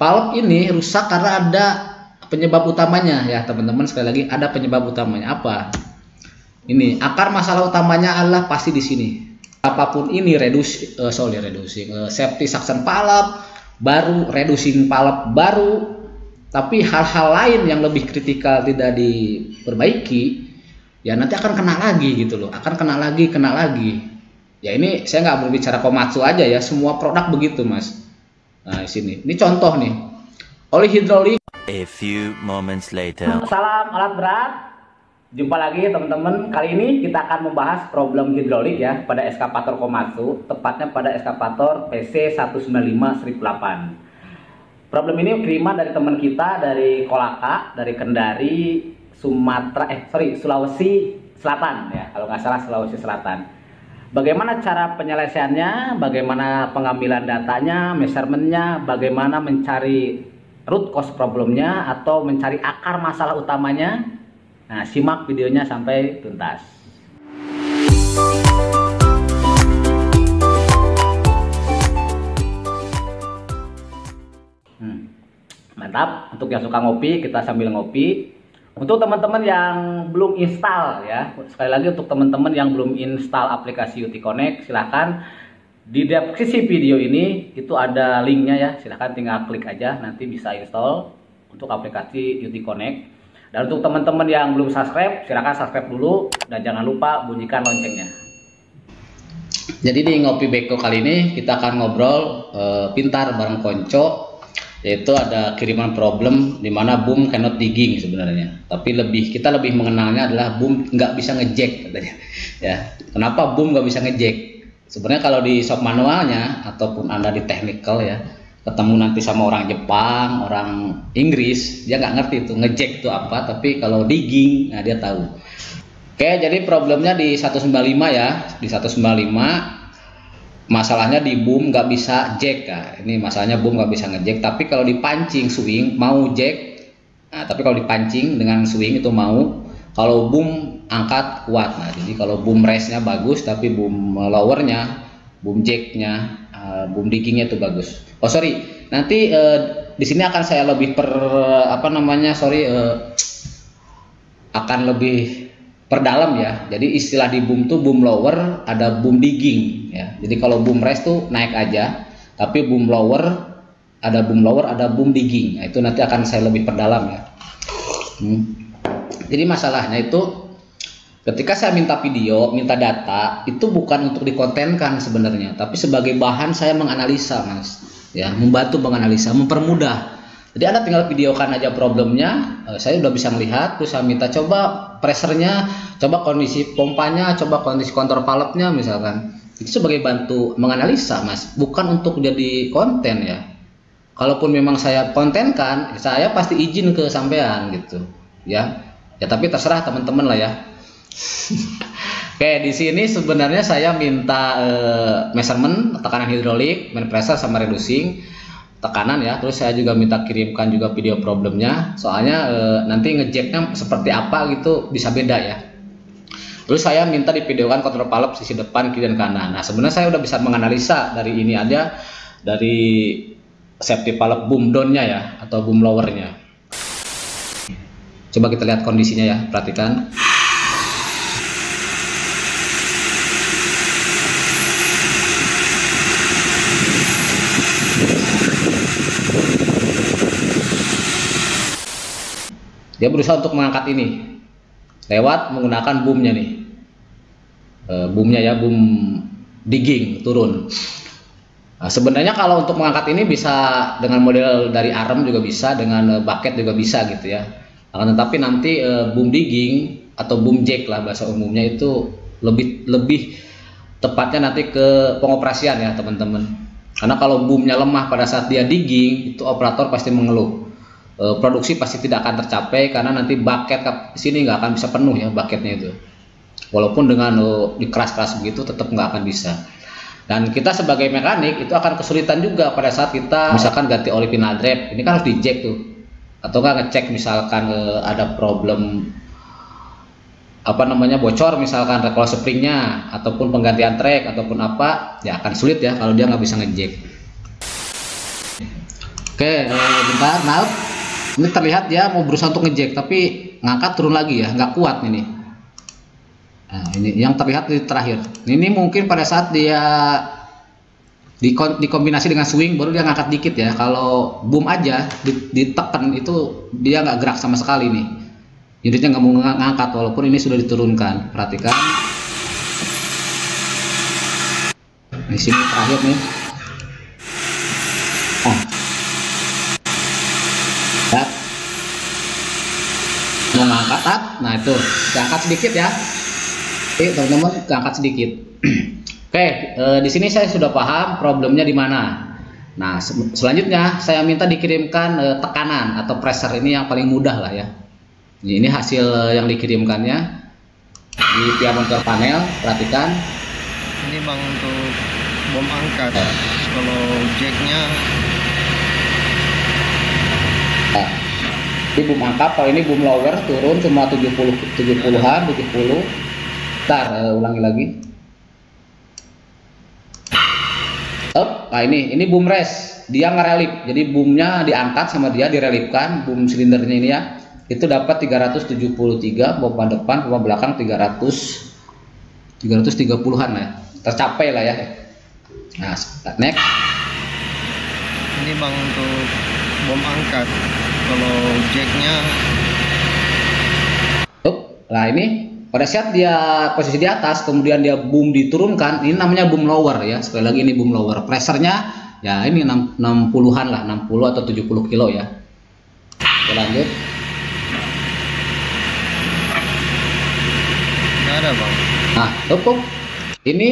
valve ini rusak karena ada penyebab utamanya ya teman-teman. Sekali lagi, ada penyebab utamanya. Apa? Ini akar masalah utamanya adalah pasti di sini. Apapun ini safety suction valve baru, reducing valve baru, tapi hal-hal lain yang lebih kritikal tidak diperbaiki, ya nanti akan kena lagi gitu loh, akan kena lagi. Ya ini saya nggak berbicara Komatsu aja ya, semua produk begitu mas. Nah di sini, ini contoh nih, oli hidrolik. A few moments later. Salam alat berat. Jumpa lagi teman-teman. Kali ini kita akan membahas problem hidrolik ya pada eskavator Komatsu, tepatnya pada eskavator PC195-1008. Problem ini kiriman dari teman kita dari Kolaka, dari Kendari, Sulawesi Selatan ya, kalau nggak salah Sulawesi Selatan. Bagaimana cara penyelesaiannya, bagaimana pengambilan datanya, measurementnya, bagaimana mencari root cause problemnya atau mencari akar masalah utamanya. Nah, simak videonya sampai tuntas. Mantap, untuk yang suka ngopi, kita sambil ngopi. Untuk teman-teman yang belum install ya, sekali lagi untuk teman-teman yang belum install aplikasi UT Connect, silahkan di deskripsi video ini itu ada linknya ya, silahkan tinggal klik aja, nanti bisa install untuk aplikasi UT Connect. Dan untuk teman-teman yang belum subscribe, silahkan subscribe dulu dan jangan lupa bunyikan loncengnya. Jadi di Ngopi Beko kali ini kita akan ngobrol pintar bareng Konco, yaitu ada kiriman problem di mana boom cannot digging sebenarnya. Tapi kita lebih mengenalnya adalah boom nggak bisa ngejack katanya. Ya, kenapa boom nggak bisa ngejack? Sebenarnya kalau di shop manualnya ataupun Anda di technical ya, ketemu nanti sama orang Jepang, orang Inggris, dia nggak ngerti itu ngejack itu apa, tapi kalau digging, nah dia tahu. Oke, jadi problemnya di 195 ya, di 195 masalahnya di boom nggak bisa jack ya. Ini masalahnya boom nggak bisa ngejack, tapi kalau dipancing swing mau jack, nah tapi kalau dipancing dengan swing itu mau, kalau boom angkat kuat. Nah jadi kalau boom raise-nya bagus, tapi boom lower-nya, boom jack-nya, boom digging-nya itu bagus. Oh sorry, nanti di sini akan saya lebih akan lebih perdalam ya. Jadi istilah di boom tuh boom lower, ada boom digging ya. Jadi kalau boom raise tuh naik aja, tapi boom lower, ada boom digging. Nah, itu nanti akan saya lebih perdalam ya. Jadi masalahnya itu ketika saya minta video, minta data, itu bukan untuk dikontenkan sebenarnya, tapi sebagai bahan saya menganalisa mas. Ya, membantu menganalisa, mempermudah. Jadi Anda tinggal videokan aja problemnya, saya udah bisa melihat, terus saya minta coba pressernya, coba kondisi pompanya, coba kondisi kontrol valve-nya misalkan. Itu sebagai bantu menganalisa mas, bukan untuk jadi konten ya. Kalaupun memang saya kontenkan, saya pasti izin ke sampean gitu ya. Ya tapi terserah teman-teman lah ya. Oke, di sini sebenarnya saya minta measurement tekanan hidrolik, main pressure sama reducing tekanan ya. Terus saya juga minta kirimkan juga video problemnya. Soalnya nanti ngejacknya seperti apa gitu bisa beda ya. Terus saya minta divideokan kontrol valve sisi depan, kiri dan kanan. Nah, sebenarnya saya udah bisa menganalisa dari ini aja, dari safety valve boom down-nya ya atau boom lower-nya. Coba kita lihat kondisinya ya, perhatikan. Dia berusaha untuk mengangkat ini lewat menggunakan boomnya nih, boomnya ya, boom digging turun. Nah, sebenarnya kalau untuk mengangkat ini bisa dengan model dari arm juga bisa, dengan bucket juga bisa gitu ya. Akan tetapi nanti boom digging atau boom jack lah bahasa umumnya itu lebih tepatnya nanti ke pengoperasian ya teman-teman. Karena kalau boomnya lemah pada saat dia digging, itu operator pasti mengeluh. Produksi pasti tidak akan tercapai karena nanti bucket sini nggak akan bisa penuh ya bucketnya itu. Walaupun dengan dikeras-keras begitu tetap nggak akan bisa. Dan kita sebagai mekanik itu akan kesulitan juga pada saat kita misalkan ganti oli pinal drap. Ini kan harus di jack tuh. Atau nggak ngecek misalkan ada problem bocor misalkan recoil springnya ataupun penggantian track ataupun apa, ya akan sulit ya kalau dia nggak bisa ngejack. Oke, bentar. Nah, ini terlihat dia mau berusaha untuk ngejek, tapi ngangkat turun lagi ya, nggak kuat ini. Nah, ini yang terlihat di terakhir. Ini mungkin pada saat dia dikombinasi dengan swing baru dia ngangkat dikit ya. Kalau boom aja ditekan itu dia nggak gerak sama sekali nih. Unitnya nggak mau ngangkat walaupun ini sudah diturunkan. Perhatikan. Di sini terakhir nih. Oh. Ya. Mau ngangkat, nah itu diangkat sedikit ya. Oke teman-teman, diangkat sedikit. Oke, di sini saya sudah paham problemnya di mana. Nah, selanjutnya saya minta dikirimkan tekanan atau pressure, ini yang paling mudah lah ya. Ini hasil yang dikirimkannya di via monitor panel. Perhatikan. Ini bang untuk bom angkat. Kalau jacknya. Nah, ini boom angkat. Kalau ini boom lower turun cuma 70-an, 70. Ntar ulangi lagi. Nah ini boom rest, dia ngerelip, jadi boomnya diangkat sama dia direlipkan, boom silindernya ini ya, itu dapat 373, pompa depan, pompa belakang 330-an ya, tercapai lah ya. Nah next. Ini bang untuk bom angkat, kalau jacknya. Nah ini pada saat dia posisi di atas kemudian dia boom diturunkan, ini namanya boom lower ya. Sekali lagi ini boom lower. Pressernya ya ini 60-an lah, 60 atau 70 kilo ya. Kita lanjut. Nggak ada bang. Nah cukup. Ini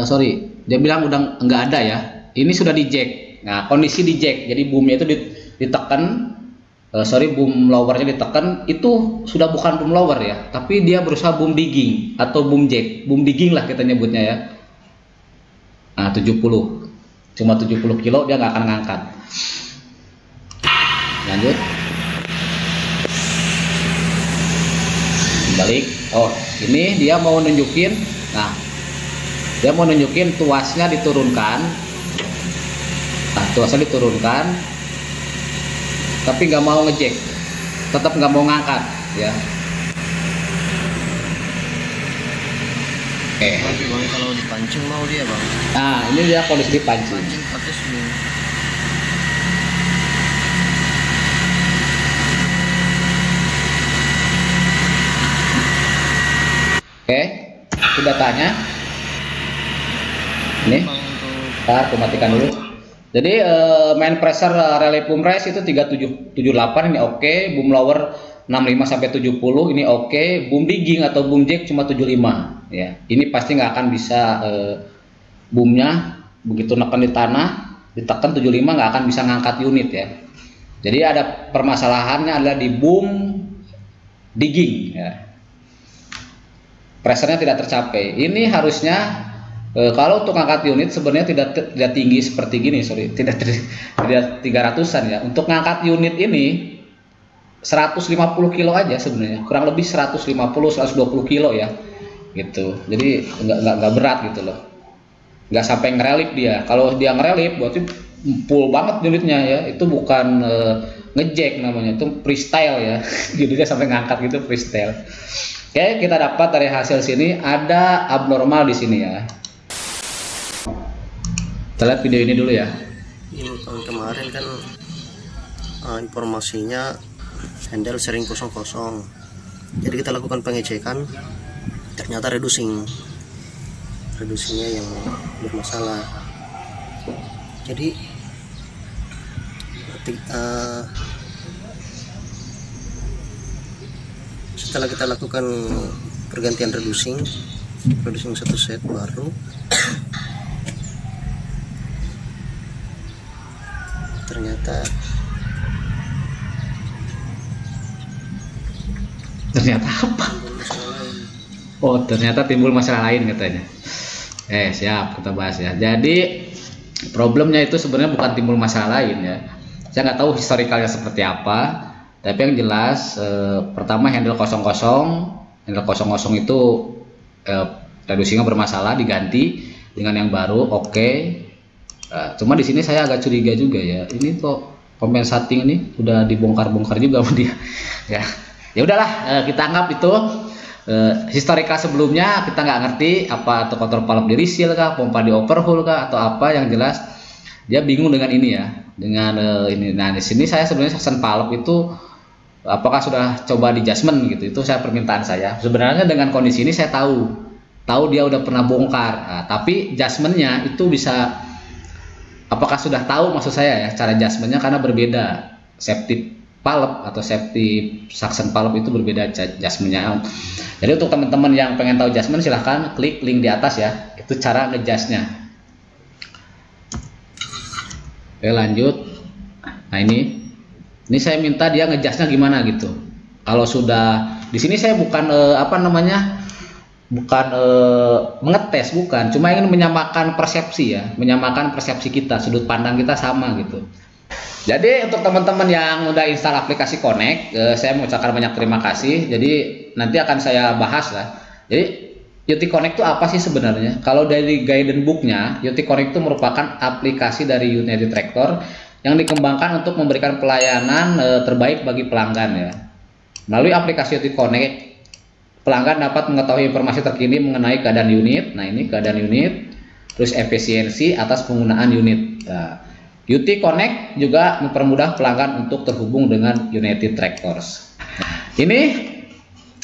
sorry, dia bilang udah nggak ada ya. Ini sudah di jack. Nah kondisi di jack, jadi boomnya itu ditekan. Boom lowernya ditekan, itu sudah bukan boom lower ya, tapi dia berusaha boom digging atau boom jack, boom digging lah kita nyebutnya ya. Nah 70, cuma 70 kilo dia nggak akan ngangkat. Lanjut, balik. Oh ini dia mau nunjukin, nah dia mau nunjukin tuasnya diturunkan. Nah tuasnya diturunkan tapi nggak mau ngejek, tetap nggak mau ngangkat ya. Tapi bang kalau dipancing mau dia bang. Nah ini dia kondisi dipancing. Pancing pakai swing. Oke, sudah tanya. Ini, ntar aku matikan dulu. Jadi main pressure relay boom rest itu 3778 ini oke, boom lower 65 sampai 70 ini oke, boom digging atau boom jack cuma 75 ya. Ini pasti nggak akan bisa boomnya begitu neken di tanah ditekan 75 nggak akan bisa ngangkat unit ya. Jadi ada permasalahannya adalah di boom digging ya. Pressernya tidak tercapai. Ini harusnya kalau untuk ngangkat unit sebenarnya tidak tinggi seperti gini, tidak 300-an ya. Untuk ngangkat unit ini 150 kilo aja sebenarnya, kurang lebih 150-120 kilo ya, gitu. Jadi nggak berat gitu loh, nggak sampai ngerelip dia. Kalau dia ngerelip berarti full banget unitnya ya, itu bukan ngejack namanya, itu freestyle ya. Unitnya sampai ngangkat gitu freestyle. Oke, kita dapat dari hasil sini ada abnormal di sini ya. Kita lihat video ini dulu ya. Ini tahun kemarin kan informasinya handle sering kosong-kosong. Jadi kita lakukan pengecekan, ternyata reducingnya yang bermasalah. Jadi setelah kita lakukan pergantian reducing satu set baru, ternyata apa? Oh ternyata timbul masalah lain katanya. Siap, kita bahas ya. Jadi problemnya itu sebenarnya bukan timbul masalah lain ya. Saya nggak tahu historikalnya seperti apa, tapi yang jelas pertama handle kosong itu reducingnya bermasalah, diganti dengan yang baru. Oke. Cuma di sini saya agak curiga juga ya. Ini kok compensating ini udah dibongkar-bongkar juga sama dia. Ya, ya udahlah, kita anggap itu historika sebelumnya kita nggak ngerti apa, atau kontrol valve di reseal kah, pompa di overhaul kah, atau apa. Yang jelas dia bingung dengan ini ya, dengan ini. Nah di sini saya sebenarnya suction valve itu apakah sudah coba di adjustment gitu, itu saya permintaan saya. Sebenarnya dengan kondisi ini saya tahu dia udah pernah bongkar. Nah, tapi adjustmentnya itu bisa, apakah sudah tahu maksud saya ya, cara adjustmentnya, karena berbeda. Safety valve atau safety suction valve itu berbeda adjustmentnya. Jadi untuk teman-teman yang pengen tahu adjustment, silahkan klik link di atas ya, itu cara ngejustnya. Oke lanjut. Nah ini saya minta dia ngejustnya gimana gitu. Kalau sudah di sini saya bukan mengetes, bukan, cuma ingin menyamakan persepsi ya, menyamakan persepsi kita, sudut pandang kita sama gitu. Jadi untuk teman-teman yang udah install aplikasi Connect, saya mengucapkan banyak terima kasih. Jadi nanti akan saya bahas lah. Jadi UT Connect itu apa sih sebenarnya? Kalau dari guidance booknya, UT Connect itu merupakan aplikasi dari United Tractor yang dikembangkan untuk memberikan pelayanan terbaik bagi pelanggan ya. Melalui aplikasi UT Connect, pelanggan dapat mengetahui informasi terkini mengenai keadaan unit. Nah ini keadaan unit, terus efisiensi atas penggunaan unit. Nah, UT Connect juga mempermudah pelanggan untuk terhubung dengan United Tractors. Ini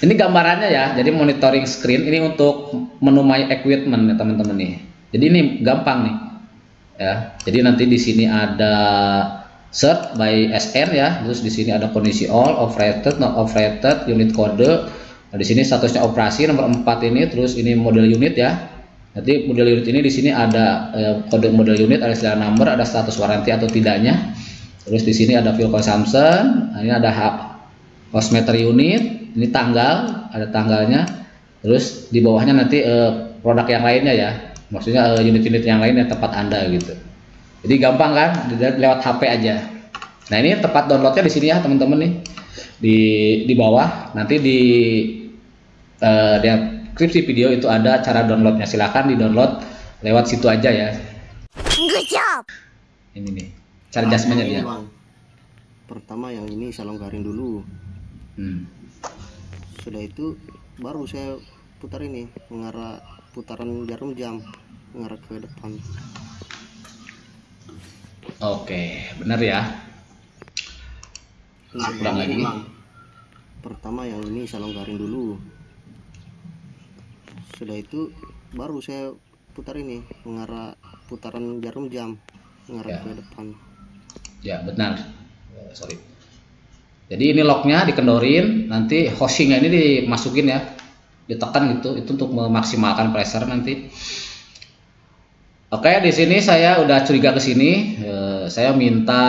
gambarannya ya. Jadi monitoring screen ini untuk menu my equipment ya teman-teman nih. Jadi ini gampang nih. Ya. Jadi nanti di sini ada search by SN ya. Terus di sini ada kondisi all, operated, not operated, unit kode. Nah, di sini statusnya operasi nomor 4 ini. Terus ini model unit ya. Nanti model unit ini di sini ada kode model unit, ada serial number, ada status waranti atau tidaknya. Terus di sini ada fuel consumption, ini ada host meter unit, ini tanggal, ada tanggalnya. Terus di bawahnya nanti produk yang lainnya ya, maksudnya unit-unit yang lain yang tempat Anda gitu. Jadi gampang kan, lewat HP aja. Nah ini tempat downloadnya di sini ya teman-teman nih, di bawah. Nanti di deskripsi video itu ada cara downloadnya, silahkan di download lewat situ aja ya. Good job. Ini nih cara adjustmentnya dia. Pertama yang ini saya longgarin dulu. Sudah itu baru saya putar ini, mengarah putaran jarum jam mengarah ke depan. Oke, benar ya. Ulang lagi. Pertama yang ini saya longgarin dulu. Sudah itu baru saya putar ini, mengarah putaran jarum jam mengarah ke depan. Ya benar. Sorry. Jadi ini locknya dikendorin, nanti housingnya ini dimasukin ya, ditekan gitu, itu untuk memaksimalkan pressure nanti. Oke, di sini saya udah curiga ke sini. Saya minta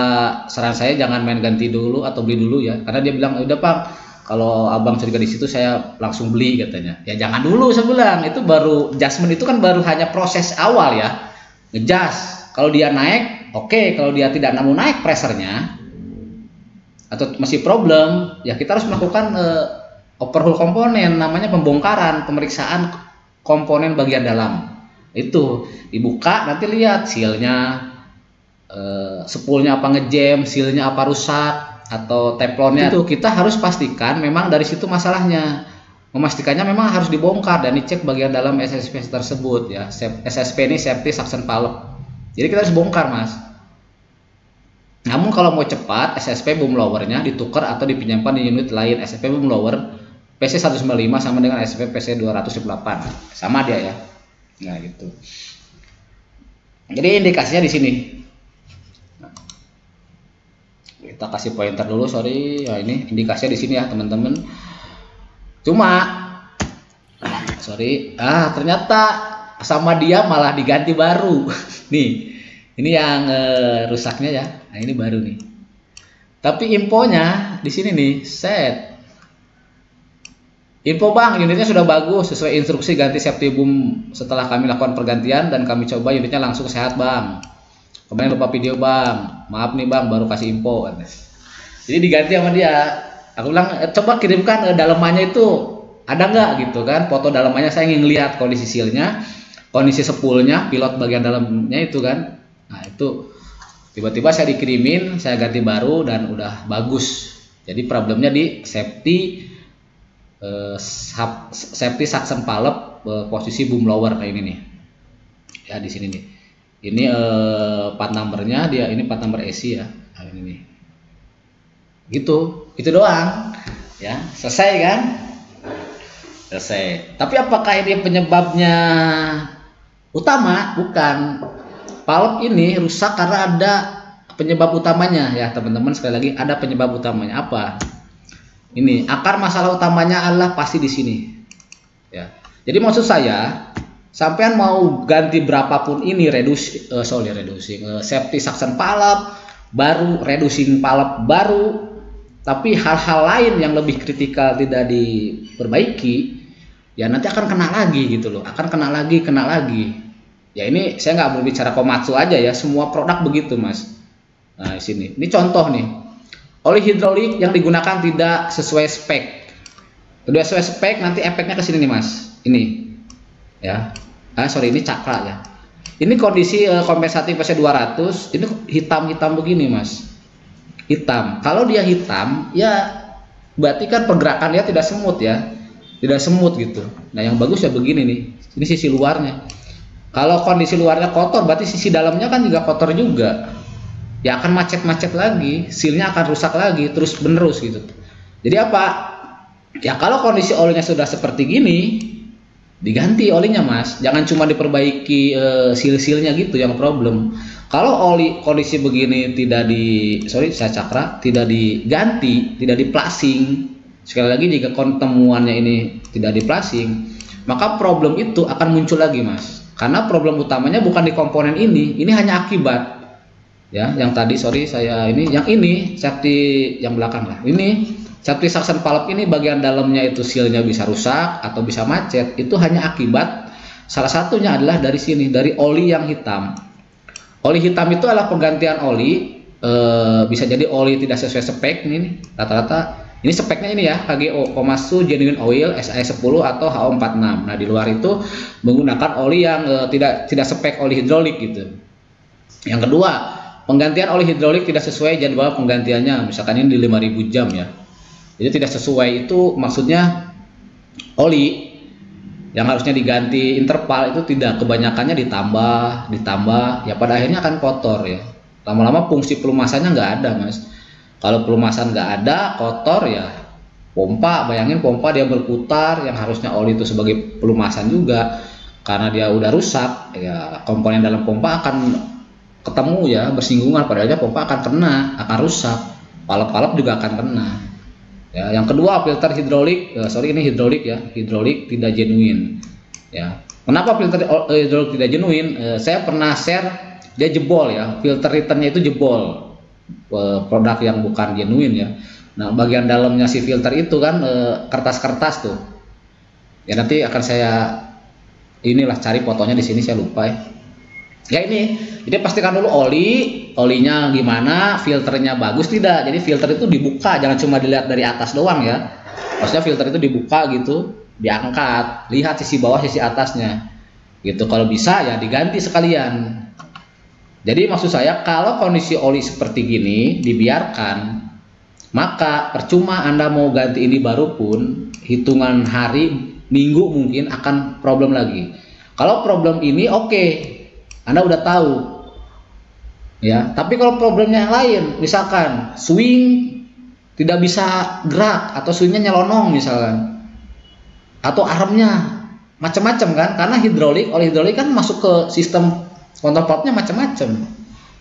saran saya jangan main ganti dulu atau beli dulu ya, karena dia bilang udah Pak, kalau abang curiga di situ saya langsung beli katanya. Ya jangan dulu saya bilang, itu baru adjustment, itu kan baru hanya proses awal ya, ngejust. Kalau dia naik, oke. Kalau dia tidak mau naik pressernya atau masih problem, ya kita harus melakukan overhaul komponen, namanya pembongkaran, pemeriksaan komponen bagian dalam. Itu dibuka, nanti lihat sealnya, spoolnya apa ngejam, sealnya apa rusak, atau teflonnya. Itu kita harus pastikan memang dari situ masalahnya. Memastikannya memang harus dibongkar dan dicek bagian dalam SSP tersebut ya. SSP ini safety suction valve. Jadi kita harus bongkar mas. Namun kalau mau cepat, SSP boom blowernya ditukar atau dipinjamkan di unit lain. SSP boom blower PC195 sama dengan SSP PC218, sama dia ya. Nah gitu. Jadi indikasinya di sini. Kita kasih pointer dulu, sorry. Ya ini indikasinya di sini ya teman-teman. Cuma, sorry. Ternyata sama dia malah diganti baru. Nih, ini yang rusaknya ya. Nah ini baru nih. Tapi infonya di sini nih, set. Info bang, unitnya sudah bagus sesuai instruksi ganti safety boom setelah kami lakukan pergantian dan kami coba unitnya langsung sehat bang. Kemarin lupa video bang, maaf nih bang baru kasih info. Jadi diganti sama dia. Aku bilang coba kirimkan dalemannya itu ada nggak gitu kan, foto dalemannya, saya ingin lihat kondisi sealnya, kondisi spoolnya, pilot bagian dalamnya itu kan. Nah itu tiba-tiba saya dikirimin, saya ganti baru dan udah bagus. Jadi problemnya di safety suction valve posisi boom lower kayak ini nih. Ya di sini nih. Ini part numbernya dia, ini part number AC ya. Nah, ini nih. Gitu, itu doang. Ya, selesai kan? Selesai. Tapi apakah ini penyebabnya utama? Bukan. Valve ini rusak karena ada penyebab utamanya ya teman-teman. Sekali lagi ada penyebab utamanya. Apa? Ini akar masalah utamanya adalah pasti di sini. Ya. Jadi maksud saya, sampean mau ganti berapapun ini safety suction valve baru, reducing valve baru, tapi hal-hal lain yang lebih kritikal tidak diperbaiki, ya nanti akan kena lagi gitu loh, akan kena lagi. Ya ini saya nggak berbicara Komatsu aja ya, semua produk begitu mas. Nah di sini, ini contoh nih, oli hidrolik yang digunakan tidak sesuai spek. Udah sesuai spek, nanti efeknya ke sini nih mas. Ini, ya. Ini cakra ya. Ini kondisi kompensatif PC 200, ini hitam-hitam begini mas. Hitam. Kalau dia hitam, ya berarti kan pergerakan dia tidak semut ya, tidak semut gitu. Nah yang bagus ya begini nih, ini sisi luarnya. Kalau kondisi luarnya kotor, berarti sisi dalamnya kan juga kotor juga. Ya akan macet-macet lagi, sealnya akan rusak lagi, terus menerus gitu. Jadi apa? Ya kalau kondisi olinya sudah seperti gini, diganti olinya mas. Jangan cuma diperbaiki seal-sealnya gitu yang problem. Kalau oli kondisi begini tidak tidak diganti, tidak diplasing. Sekali lagi jika temuannya ini tidak diplasing, maka problem itu akan muncul lagi mas. Karena problem utamanya bukan di komponen ini hanya akibat. Ya, yang tadi yang ini safety yang belakang lah. Ini safety suction valve ini bagian dalamnya itu sealnya bisa rusak atau bisa macet. Itu hanya akibat, salah satunya adalah dari sini, dari oli yang hitam. Oli hitam itu adalah penggantian oli, bisa jadi oli tidak sesuai spek ini rata-rata. Ini speknya ini ya, HGO, Komatsu Genuine Oil SAE 10 atau HO46. Nah, di luar itu menggunakan oli yang tidak spek oli hidrolik gitu. Yang kedua, penggantian oli hidrolik tidak sesuai jadwal penggantiannya. Misalkan ini di 5000 jam ya. Jadi tidak sesuai itu maksudnya oli yang harusnya diganti interval itu tidak, kebanyakannya ditambah ya pada akhirnya akan kotor ya. Lama-lama fungsi pelumasannya nggak ada mas. Kalau pelumasan nggak ada, kotor ya pompa, bayangin pompa dia berputar yang harusnya oli itu sebagai pelumasan juga, karena dia udah rusak ya komponen dalam pompa akan ketemu ya bersinggungan, padahal pompa akan kena, akan rusak, valve juga akan kena. Ya, yang kedua filter hidrolik, ini hidrolik ya, hidrolik tidak genuine. Ya, kenapa filter hidrolik tidak genuine? Saya pernah share dia jebol ya, filter returnnya itu jebol, produk yang bukan genuine ya. Nah bagian dalamnya si filter itu kan kertas-kertas tuh. Ya nanti akan saya cari fotonya di sini, saya lupa ya. Ya ini, jadi pastikan dulu olinya gimana, filternya bagus tidak. Jadi filter itu dibuka, jangan cuma dilihat dari atas doang ya. Maksudnya filter itu dibuka gitu, diangkat, lihat sisi bawah, sisi atasnya. Gitu, kalau bisa ya diganti sekalian. Jadi maksud saya kalau kondisi oli seperti gini dibiarkan, maka percuma Anda mau ganti ini baru pun, hitungan hari, minggu mungkin akan problem lagi. Kalau problem ini oke, Anda udah tahu ya, tapi kalau problemnya yang lain, misalkan swing tidak bisa gerak atau swingnya nyelonong misalkan, atau armnya macam-macam kan, karena oli hidrolik kan masuk ke sistem kontrol valve-nya macam-macam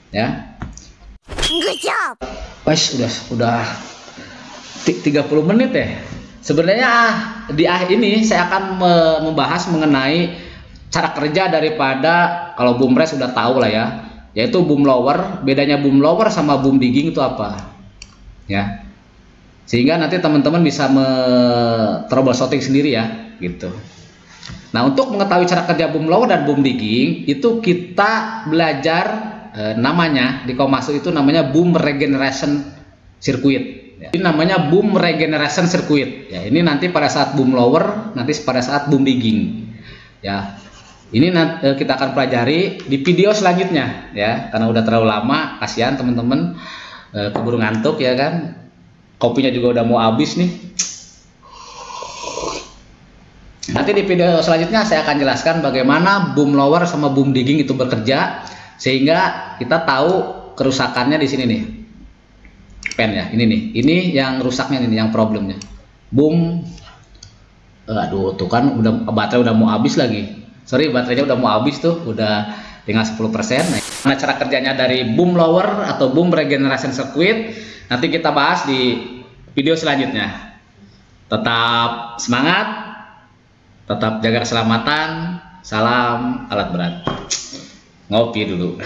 ya. Good job. Wes udah 30 menit ya. Sebenarnya di akhir ini saya akan membahas mengenai cara kerja daripada, kalau boom raise sudah tahu lah ya, yaitu boom lower. Bedanya boom lower sama boom digging itu apa ya, sehingga nanti teman-teman bisa troubleshooting sendiri ya gitu. Nah untuk mengetahui cara kerja boom lower dan boom digging itu kita belajar namanya di Komatsu itu namanya boom regeneration circuit ya. Ini namanya boom regeneration circuit ya. Ini nanti pada saat boom lower, nanti pada saat boom digging ya. Ini nanti kita akan pelajari di video selanjutnya ya, karena udah terlalu lama, kasihan teman-teman keburu ngantuk ya kan. Kopinya juga udah mau habis nih. Nanti di video selanjutnya saya akan jelaskan bagaimana boom lower sama boom digging itu bekerja, sehingga kita tahu kerusakannya di sini nih. Pen ya, ini nih. Ini yang rusaknya ini, yang problemnya. Boom. Aduh, tuh kan udah baterai udah mau habis lagi. Sorry, baterainya udah mau habis tuh, udah tinggal 10%. Nah, cara kerjanya dari boom lower atau boom regeneration circuit nanti kita bahas di video selanjutnya. Tetap semangat, tetap jaga keselamatan, salam alat berat. Ngopi dulu.